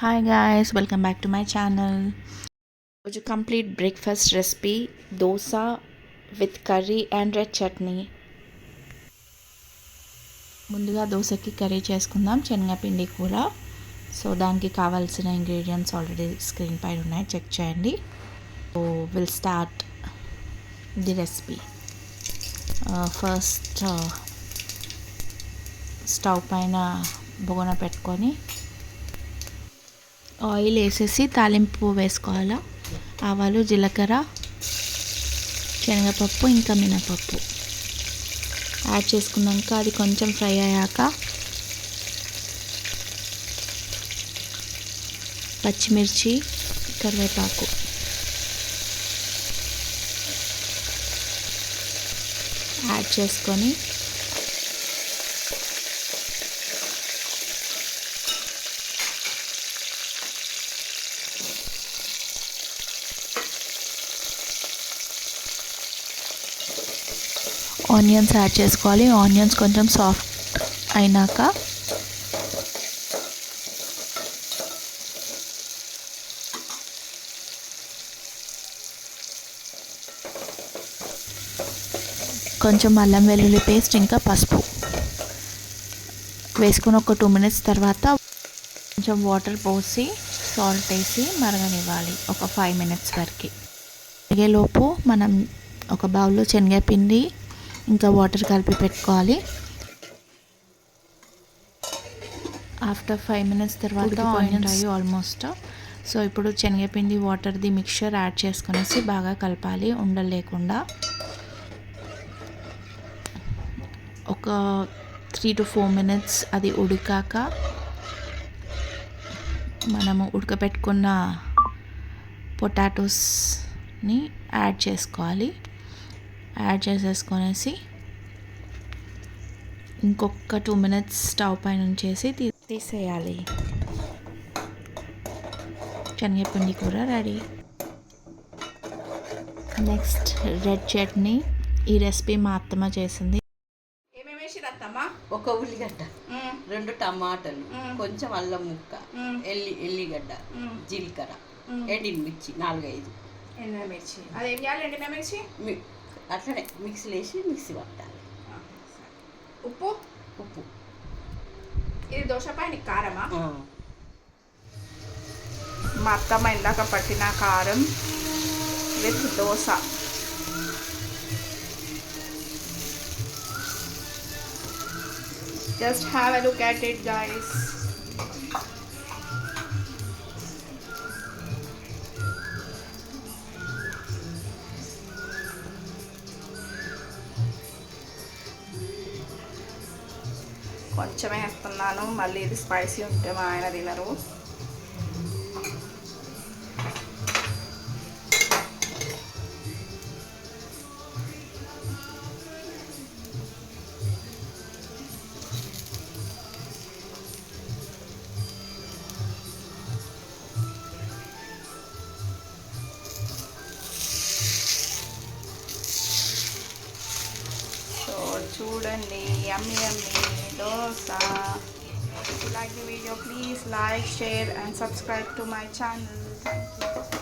Hi guys, welcome back to my channel. రోజు complete breakfast recipe dosa with curry and red chutney. ముందుగా దోశకి curry చేసుకుందాం, శనగపిండి కూర. సో దానికి కావాల్సిన ఇంగ్రీడియంట్స్ ఆల్రెడీ స్క్రీన్ పైన ఉన్నాయి, చెక్ చేయండి. So will start the recipe. First stove పైన బొగన పెట్టుకొని ఆయిల్ వేసేసి తాలింపు వేసుకోవాలి. ఆవాలు, జీలకర్ర, శనగపప్పు, ఇంకా మినపప్పు యాడ్ చేసుకున్నాక అది కొంచెం ఫ్రై అయ్యాక పచ్చిమిర్చి, కరివేపాకు యాడ్ చేసుకొని ఆనియన్స్ యాడ్ చేసుకోవాలి. ఆనియన్స్ కొంచెం సాఫ్ట్ అయినాక కొంచెం అల్లం వెల్లుల్లి పేస్ట్ ఇంకా పసుపు వేసుకుని ఒక 2 minutes తర్వాత కొంచెం వాటర్ పోసి సాల్ట్ వేసి మరగనివ్వాలి ఒక 5 minutes వరకు. మరిగేలోపు మనం ఒక బౌల్లో శనగపిండి ఇంకా వాటర్ కలిపి పెట్టుకోవాలి. ఆఫ్టర్ 5 minutes తర్వాత ఆనియన్స్ అయ్యి ఆల్మోస్ట్. సో ఇప్పుడు శనగపిండి వాటర్ది మిక్చర్ యాడ్ చేసుకునేసి బాగా కలపాలి ఉండలు లేకుండా. ఒక 3 to 4 minutes అది ఉడికాక మనము ఉడకపెట్టుకున్న పొటాటోస్ని యాడ్ చేసుకోవాలి. యాడ్ చేసేసుకొనేసి ఇంకొక 2 minutes స్టవ్ పైన ఉంచేసి తీసేయాలి. శనగపిండి కూర రెడీ. Next red chutney. ఈ రెసిపీ మా అత్తమ్మ చేసింది. ఏమేమి వేసి రత్తమ్మా? ఒక ఉల్లిగడ్డ, 2 టమాటాలు, కొంచెం అల్లం ముక్క, ఎల్లిగడ్డ, జీలకర్ర, ఎండిమిర్చి 4-5 ఎండుమిర్చి. అది ఏం చేయాలి? ఎండుమిర్చి అట్లనే మిక్సీలో వేసి మిక్సీ పట్టాలి. ఉప్పు ఉప్పు. ఇది దోశ పైన కారమా? మా అత్తమ్మ ఇందాక పట్టిన కారం with dosa. Just have a look at it, guys. కొంచెమే వేస్తున్నాను, మళ్ళీ ఇది స్పైసీ ఉంటే మా ఆయన తినరు. చూడండి, యమ్మీ యమ్మీ dosa. If you like the video, please like, share and subscribe to my channel. Thank you.